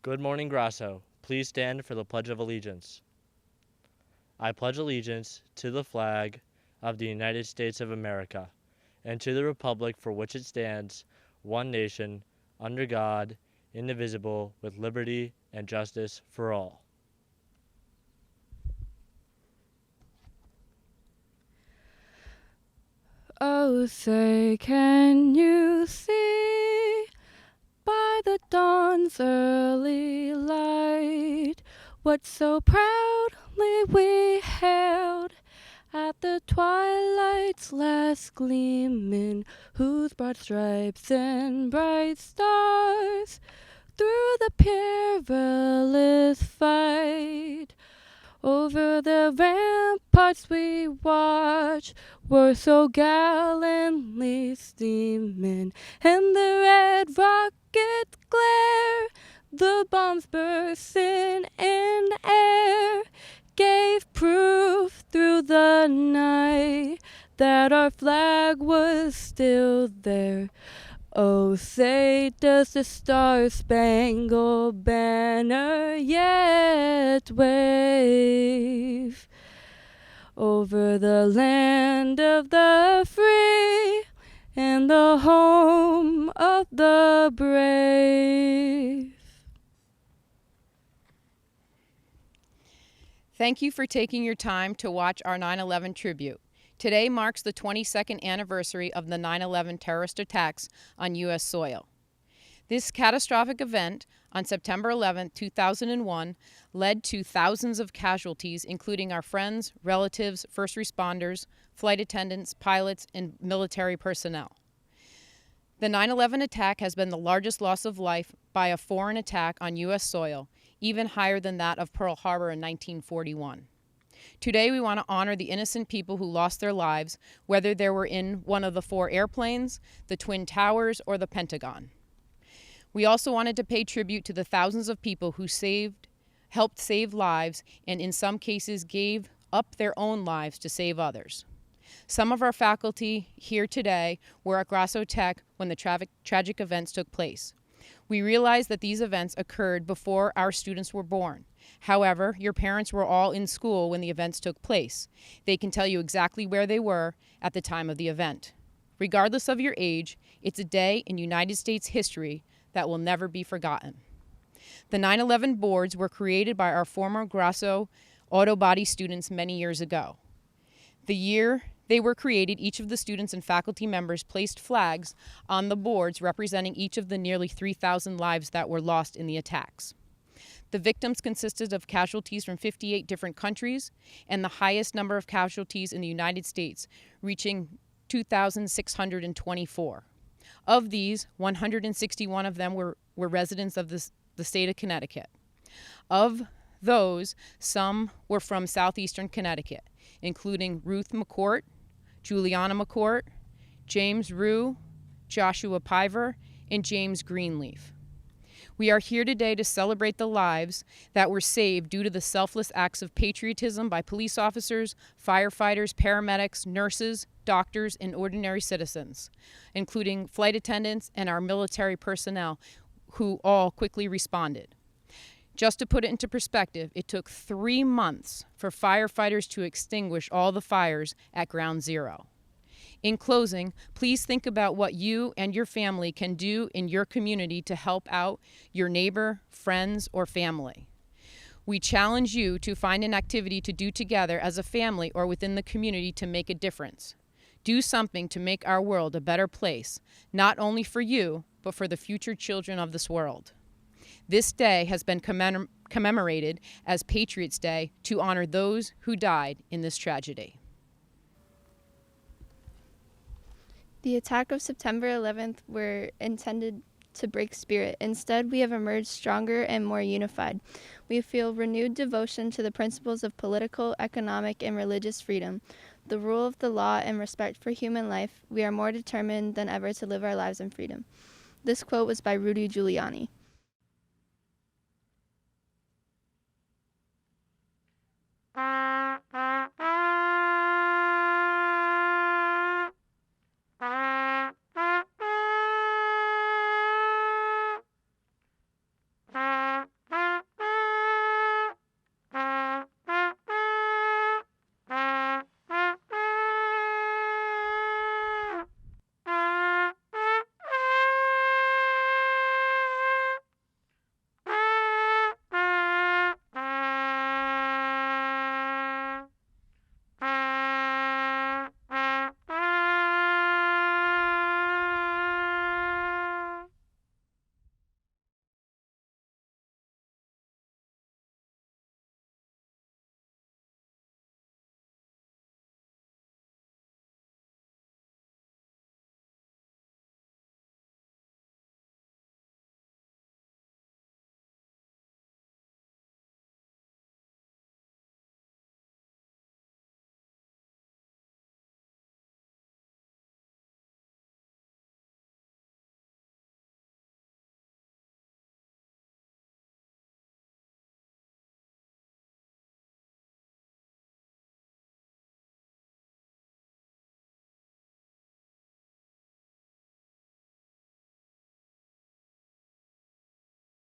Good morning, Grasso. Please stand for the Pledge of Allegiance. I pledge allegiance to the flag of the United States of America and to the republic for which it stands, one nation, under God, indivisible, with liberty and justice for all. Oh, say, can you see by the dawn's early light what so proudly we hailed at the twilight's last gleaming, whose broad stripes and bright stars through the perilous fight over the ramparts we watch were so gallantly steaming, and the red rockets glare, the bombs bursting in air, gave proof through the night that our flag was still there. Oh, say, does the Star-Spangled Banner yet wave over the land of the free and the home of the brave? Thank you for taking your time to watch our 9/11 tribute. Today marks the 22nd anniversary of the 9/11 terrorist attacks on U.S. soil. This catastrophic event on September 11, 2001, led to thousands of casualties, including our friends, relatives, first responders, flight attendants, pilots, and military personnel. The 9/11 attack has been the largest loss of life by a foreign attack on U.S. soil, even higher than that of Pearl Harbor in 1941. Today, we want to honor the innocent people who lost their lives, whether they were in one of the 4 airplanes, the Twin Towers, or the Pentagon. We also wanted to pay tribute to the thousands of people who helped save lives, and in some cases gave up their own lives to save others. Some of our faculty here today were at Grasso Tech when the tragic events took place. We realize that these events occurred before our students were born. However, your parents were all in school when the events took place. They can tell you exactly where they were at the time of the event. Regardless of your age, it's a day in United States history that will never be forgotten. The 9/11 boards were created by our former Grasso auto body students many years ago. The year they were created, each of the students and faculty members placed flags on the boards representing each of the nearly 3,000 lives that were lost in the attacks. The victims consisted of casualties from 58 different countries, and the highest number of casualties in the United States, reaching 2,624. Of these, 161 of them were residents of the state of Connecticut. Of those, some were from southeastern Connecticut, including Ruth McCourt, Juliana McCourt, James Rue, Joshua Piver, and James Greenleaf. We are here today to celebrate the lives that were saved due to the selfless acts of patriotism by police officers, firefighters, paramedics, nurses, doctors, and ordinary citizens, including flight attendants and our military personnel who all quickly responded. Just to put it into perspective, it took 3 months for firefighters to extinguish all the fires at Ground Zero. In closing, please think about what you and your family can do in your community to help out your neighbor, friends, or family. We challenge you to find an activity to do together as a family or within the community to make a difference. Do something to make our world a better place, not only for you, but for the future children of this world. This day has been commemorated as Patriots' Day to honor those who died in this tragedy. The attack of September 11th were intended to break spirit. Instead, we have emerged stronger and more unified. We feel renewed devotion to the principles of political, economic, and religious freedom, the rule of the law, and respect for human life. We are more determined than ever to live our lives in freedom. This quote was by Rudy Giuliani.